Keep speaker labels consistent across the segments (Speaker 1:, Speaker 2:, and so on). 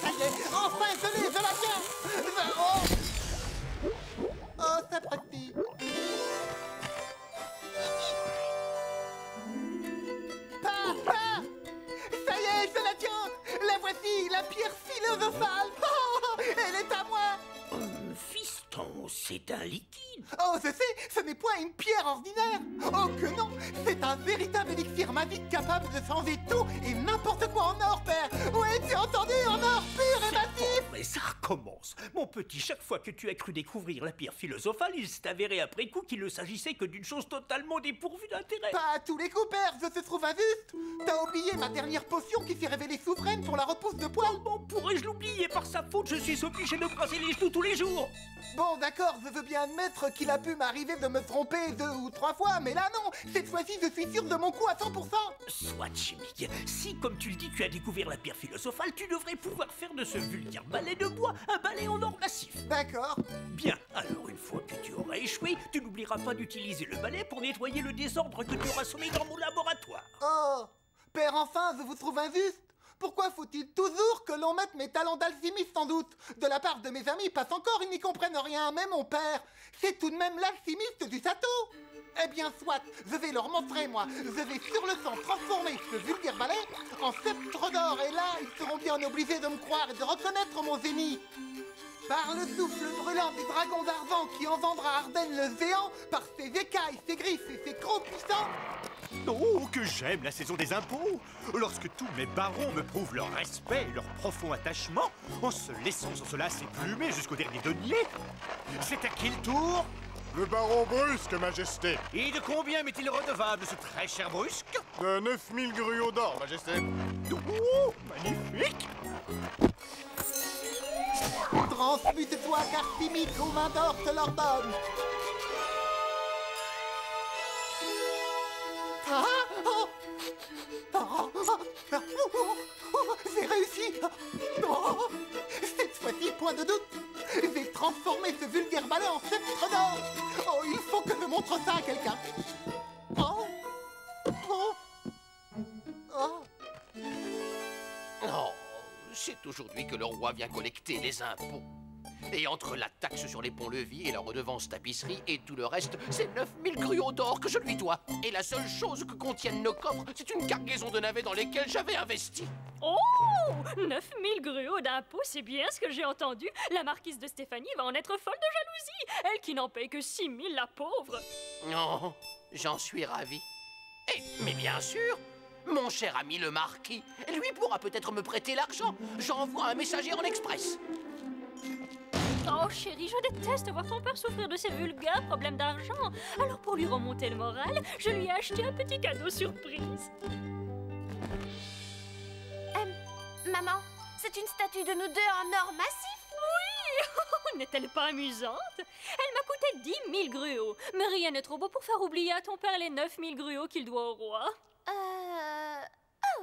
Speaker 1: Ça y est, enfin je l'ai, je la tiens. Oh, c'est pratique. Papa! Ça y est, je la tiens. La voici, la pierre philosophale. Oh, elle est à moi.
Speaker 2: Fiston, c'est un liquide.
Speaker 1: Oh, je sais, ce n'est point une pierre ordinaire. Oh que non, c'est un véritable élixir magique capable de changer tout et n'importe quoi en or, père. Oui, tu as entendu, en or pur et massif.
Speaker 2: Mais ça recommence. Mon petit, chaque fois que tu as cru découvrir la pierre philosophale, il s'est avéré après coup qu'il ne s'agissait que d'une chose totalement dépourvue d'intérêt.
Speaker 1: Pas à tous les coups, père, je te trouve injuste. T'as oublié ma dernière potion qui s'est révélée souveraine pour la repousse de poils.
Speaker 2: Comment pourrais-je l'oublier? Par sa faute, je suis obligé de brasser les genoux tous les jours.
Speaker 1: Bon, d'accord, je veux bien admettre qu'il a pu m'arriver de me tromper 2 ou 3 fois, mais là non, cette fois-ci je suis sûr de mon coup à 100%.
Speaker 2: Soit, chimique. Si, comme tu le dis, tu as découvert la pierre philosophale, tu devrais pouvoir faire de ce vulgaire balai de bois un balai en or massif.
Speaker 1: D'accord.
Speaker 2: Bien, alors une fois que tu auras échoué, tu n'oublieras pas d'utiliser le balai pour nettoyer le désordre que tu auras semé dans mon laboratoire.
Speaker 1: Oh, père, enfin, je vous trouve injuste. Pourquoi faut-il toujours que l'on mette mes talents d'alchimiste sans doute? De la part de mes amis, passe encore, ils n'y comprennent rien, même mon père. C'est tout de même l'alchimiste du château. Eh bien, soit, je vais leur montrer, moi. Je vais sur le sang transformer ce vulgaire balai en sceptre d'or. Et là, ils seront bien obligés de me croire et de reconnaître mon génie. Par le souffle brûlant des dragons d'argent qui engendra Arden le géant, par ses écailles, ses griffes et ses crocs puissants.
Speaker 3: Oh, que j'aime la saison des impôts! Lorsque tous mes barons me prouvent leur respect et leur profond attachement, en se laissant sur cela s'éplumer jusqu'au dernier denier. C'est à qui le tour?
Speaker 4: Le baron Brusque, Majesté.
Speaker 3: Et de combien m'est-il redevable, ce très cher Brusque?
Speaker 4: De 9000 gruots d'or, Majesté.
Speaker 3: Oh, magnifique!
Speaker 1: Transmute-toi, car timide aux mains d'or te l'ordonne. Ah, oh, oh, j'ai réussi. Oh, cette fois-ci, point de doute, j'ai transformé ce vulgaire balai en sceptre d'or. Oh, il faut que je montre ça à quelqu'un. Oh, oh, oh.
Speaker 5: Oh, c'est aujourd'hui que le roi vient collecter les impôts. Et entre la taxe sur les ponts-levis et la redevance tapisserie et tout le reste, c'est 9000 gruots d'or que je lui dois. Et la seule chose que contiennent nos coffres, c'est une cargaison de navets dans lesquels j'avais investi.
Speaker 6: Oh, 9000 gruots d'impôts, c'est bien ce que j'ai entendu. La marquise de Stéphanie va en être folle de jalousie. Elle qui n'en paye que 6000, la pauvre.
Speaker 5: Oh, j'en suis ravi. Mais bien sûr, mon cher ami le marquis, lui pourra peut-être me prêter l'argent. J'envoie un messager en express.
Speaker 6: Oh chérie, je déteste voir ton père souffrir de ces vulgaires problèmes d'argent. Alors pour lui remonter le moral, je lui ai acheté un petit cadeau surprise.
Speaker 7: Maman, c'est une statue de nous deux en or massif.
Speaker 6: Oui. N'est-elle pas amusante? Elle m'a coûté 10 000 gruots. Mais rien n'est trop beau pour faire oublier à ton père les 9000 gruots qu'il doit au roi.
Speaker 7: Ah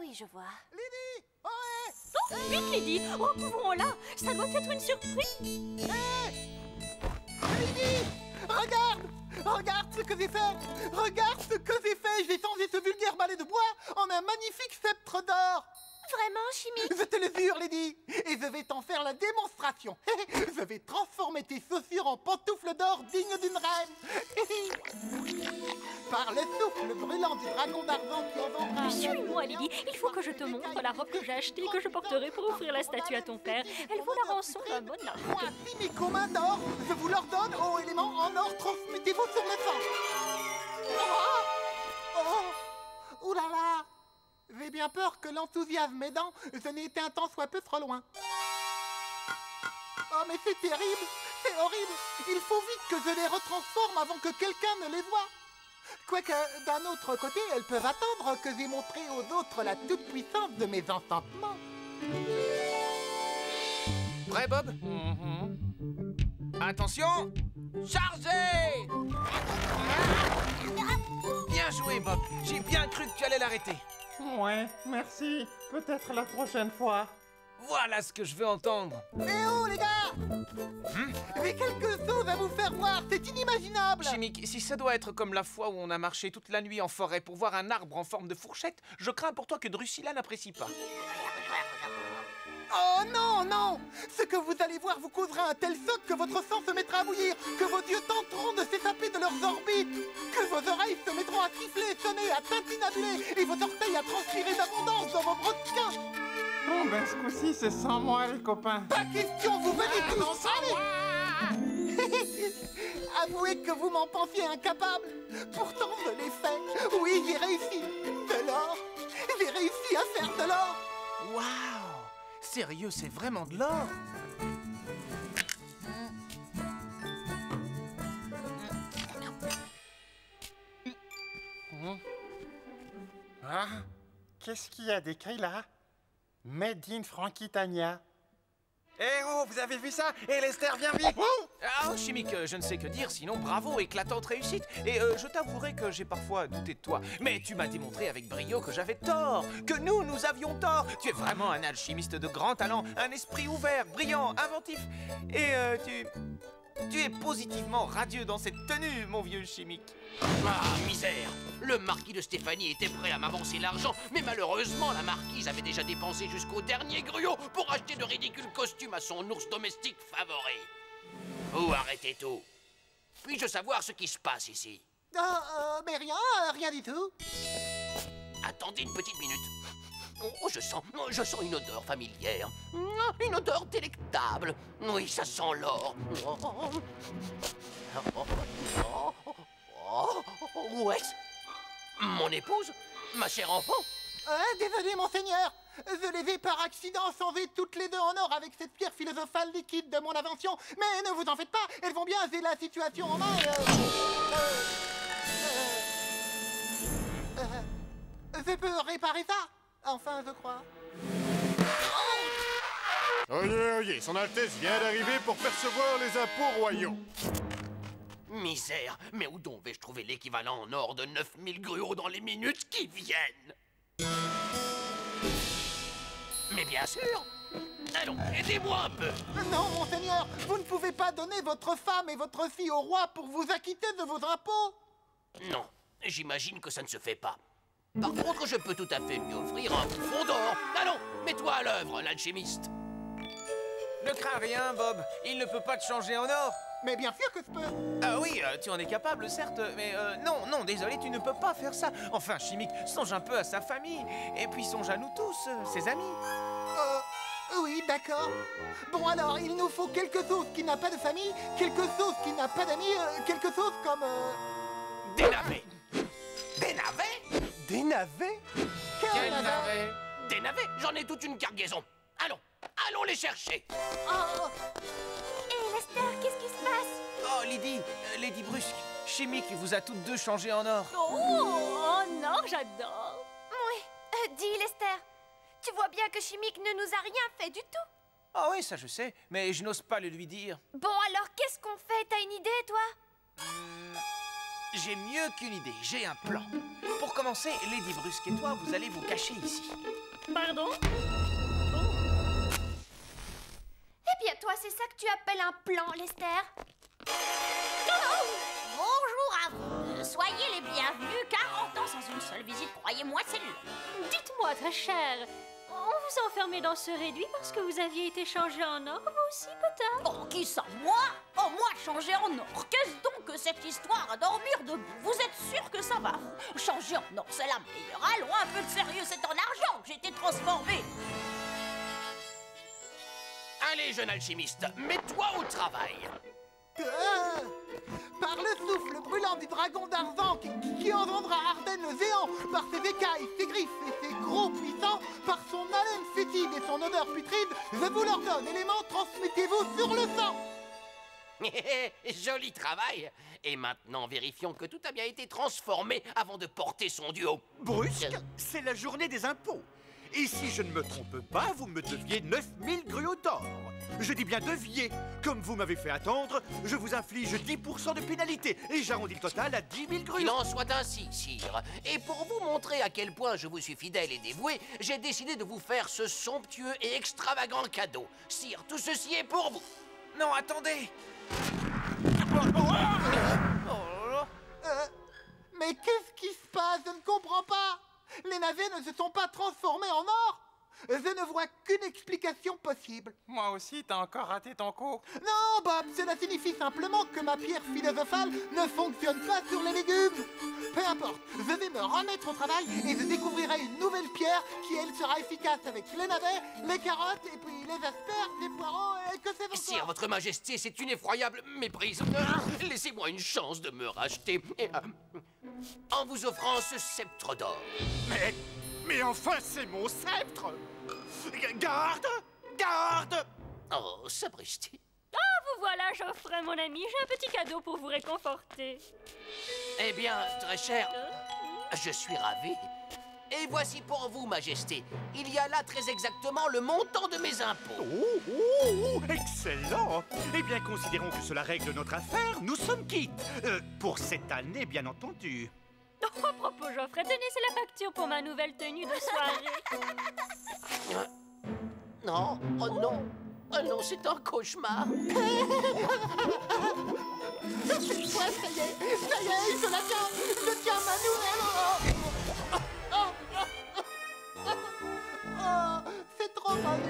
Speaker 7: oui, je vois.
Speaker 1: Lydie! Oh, hé!
Speaker 6: Oh, vite Lydie, recouvrons-la. Ça doit être une surprise.
Speaker 1: Lydie! Regarde! Regarde ce que j'ai fait! Regarde ce que j'ai fait! J'ai changé ce vulgaire balai de bois en un magnifique sceptre d'or!
Speaker 7: Vraiment, chimique?
Speaker 1: Je te le jure, Lydie! Et je vais t'en faire la démonstration! Je vais transformer tes chaussures en pantoufles d'or dignes d'une reine! Par le souffle brûlant du dragon d'argent qui engendra...
Speaker 6: Suis-moi, Lydie. Il faut que je te montre la robe que j'ai achetée et que je porterai pour offrir la statue à ton père. Elle vaut la rançon d'un monarque.
Speaker 1: Moi, chimique aux mains d'or, je vous l'ordonne, ô éléments en or, transmutez-vous sur le sang! Oh! Ouh là là! J'ai bien peur que l'enthousiasme aidant, je n'ai été un temps soit peu trop loin. Oh, mais c'est terrible, c'est horrible. Il faut vite que je les retransforme avant que quelqu'un ne les voie. Quoique, d'un autre côté, elles peuvent attendre que j'ai montré aux autres la toute-puissance de mes enchantements.
Speaker 8: Prêt, Bob? Attention! Chargez! Bien joué, Bob. J'ai bien cru que tu allais l'arrêter.
Speaker 9: Ouais, merci. Peut-être la prochaine fois.
Speaker 8: Voilà ce que je veux entendre.
Speaker 1: Eh oh, les gars! J'ai quelque chose à vous faire voir, c'est inimaginable!
Speaker 8: Chimique, si ça doit être comme la fois où on a marché toute la nuit en forêt pour voir un arbre en forme de fourchette, je crains pour toi que Drusilla n'apprécie pas.
Speaker 1: Oh non, non! Ce que vous allez voir vous causera un tel choc que votre sang se mettra à bouillir, que vos yeux tenteront de s'échapper de leurs orbites, que vos oreilles se mettront à siffler, sonner, à tintinabuler, et vos orteils à transpirer d'abondance dans vos brodequins.
Speaker 9: Bon, ben ce coup-ci, c'est sans moi, les copains.
Speaker 1: Pas question, vous venez tous! Allez! Avouez que vous m'en pensiez incapable. Pourtant, je l'ai fait. Oui, j'ai réussi. De l'or. J'ai réussi à faire de l'or.
Speaker 8: Waouh! Sérieux, c'est vraiment de l'or?
Speaker 9: Ah, qu'est-ce qu'il y a d'écrit là? Made in Frankitania. Eh oh, vous avez vu ça? Et Lester, viens vite!
Speaker 8: Ah, Chimique, je ne sais que dire, sinon bravo, éclatante réussite. Et je t'avouerai que j'ai parfois douté de toi. Mais tu m'as démontré avec brio que j'avais tort, que nous avions tort. Tu es vraiment un alchimiste de grand talent, un esprit ouvert, brillant, inventif. Et tu es positivement radieux dans cette tenue, mon vieux Chimique.
Speaker 5: Ah, misère! Le marquis de Stéphanie était prêt à m'avancer l'argent, mais malheureusement, la marquise avait déjà dépensé jusqu'au dernier gruau pour acheter de ridicules costumes à son ours domestique favori. Oh, arrêtez tout! Puis-je savoir ce qui se passe ici?
Speaker 1: Mais rien du tout.
Speaker 5: Attendez une petite minute. Oh, je sens une odeur familière. Une odeur délectable. Oui, ça sent l'or. Où est-ce? Mon épouse? Ma chère enfant?
Speaker 1: Désolé, monseigneur. Je les ai par accident changées toutes les deux en or avec cette pierre philosophale liquide de mon invention. Mais ne vous en faites pas, elles vont bien, j'ai la situation en main. Je peux réparer ça? Enfin, je crois.
Speaker 4: Oyez, son Altesse vient d'arriver pour percevoir les impôts royaux.
Speaker 5: Misère, mais où donc vais-je trouver l'équivalent en or de 9000 gruaux dans les minutes qui viennent? Mais bien sûr! Allons, aidez-moi un peu!
Speaker 1: Non, monseigneur, vous ne pouvez pas donner votre femme et votre fille au roi pour vous acquitter de vos impôts.
Speaker 5: Non, j'imagine que ça ne se fait pas. Par contre, je peux tout à fait lui offrir un bouffon d'or. Allons, mets-toi à l'œuvre, l'alchimiste.
Speaker 8: Ne crains rien, Bob. Il ne peut pas te changer en or.
Speaker 1: Mais bien sûr que je peux.
Speaker 8: Ah oui, tu en es capable, certes, mais non, désolé, tu ne peux pas faire ça. Enfin, Chimique, songe un peu à sa famille, et puis songe à nous tous, ses amis.
Speaker 1: Oui, d'accord. Bon alors, il nous faut quelque chose qui n'a pas de famille, quelque chose qui n'a pas d'amis, quelque chose comme...
Speaker 5: Des navets. Des navets?
Speaker 1: Des navets?
Speaker 8: Quel navet?
Speaker 5: Des navets? J'en ai toute une cargaison. Allons les chercher.
Speaker 7: Hé, Lester, qu'est-ce qui se passe?
Speaker 8: Oh, Lady Brusque, Chimique vous a toutes deux changé en or.
Speaker 6: Oh non, j'adore.
Speaker 7: Oui, dis, Lester, tu vois bien que Chimique ne nous a rien fait du tout.
Speaker 8: Ah oui, ça je sais, mais je n'ose pas le lui dire.
Speaker 7: Bon, alors, qu'est-ce qu'on fait? T'as une idée, toi?
Speaker 8: J'ai mieux qu'une idée, j'ai un plan. Pour commencer, Lady Brusque et toi, vous allez vous cacher ici.
Speaker 6: Pardon?
Speaker 7: Eh bien, toi, c'est ça que tu appelles un plan, Lester?
Speaker 10: Bonjour à vous. Soyez les bienvenus. 40 ans sans une seule visite, croyez-moi, c'est long.
Speaker 6: Dites-moi, très chère, on vous a enfermé dans ce réduit parce que vous aviez été changé en or, vous aussi, peut-être?
Speaker 10: Oh, qui ça, moi? Oh, moi, changer en or. Qu'est-ce donc que cette histoire à dormir debout? Vous êtes sûr que ça va? Changer en or, c'est la meilleure. Allons, un peu de sérieux, c'est en argent que j'ai été transformé.
Speaker 5: Allez, jeune alchimiste, mets-toi au travail.
Speaker 1: Par le souffle brûlant du dragon d'argent qui engendra Arden le géant, par ses écailles, ses griffes et ses gros puissants, par son haleine fétide et son odeur putride, je vous l'ordonne, éléments, transmettez-vous sur le sang.
Speaker 5: Joli travail. Et maintenant, vérifions que tout a bien été transformé avant de porter son duo.
Speaker 3: Brusque, c'est la journée des impôts. Et si je ne me trompe pas, vous me deviez 9000 gruots d'or. Je dis bien deviez. Comme vous m'avez fait attendre, je vous inflige 10% de pénalité et j'arrondis le total à 10 000 gruots.
Speaker 5: Il en soit ainsi, sire. Et pour vous montrer à quel point je vous suis fidèle et dévoué, j'ai décidé de vous faire ce somptueux et extravagant cadeau. Sire, tout ceci est pour vous.
Speaker 8: Non, attendez.
Speaker 1: Mais qu'est-ce qui se passe? Je ne comprends pas. Les navets ne se sont pas transformés en or. Je ne vois qu'une explication possible.
Speaker 9: Moi aussi, t'as encore raté ton coup.
Speaker 1: Non, Bob, cela signifie simplement que ma pierre philosophale ne fonctionne pas sur les légumes. Peu importe, je vais me remettre au travail et je découvrirai une nouvelle pierre qui, elle, sera efficace avec les navets, les carottes, et puis les asperges, les poireaux, et que c'est encore.
Speaker 5: Sire, votre majesté, c'est une effroyable méprise. Laissez-moi une chance de me racheter en vous offrant ce sceptre d'or.
Speaker 3: Mais enfin, c'est mon sceptre. Garde! Garde!
Speaker 5: Oh, sapristi.
Speaker 6: Vous voilà, Geoffrey, mon ami. J'ai un petit cadeau pour vous réconforter.
Speaker 5: Eh bien, très cher, je suis ravi. Et voici pour vous, majesté. Il y a là très exactement le montant de mes impôts.
Speaker 3: Excellent! Eh bien, considérons que cela règle notre affaire. Nous sommes quittes. Pour cette année, bien entendu.
Speaker 6: Oh, à propos, Geoffrey, tenez, c'est la facture pour ma nouvelle tenue de soirée.
Speaker 5: Non, oh non. Oh non, c'est un cauchemar.
Speaker 1: Cette fois, ça y est, je la tiens. Je tiens ma nouvelle. Oh, c'est trop mal.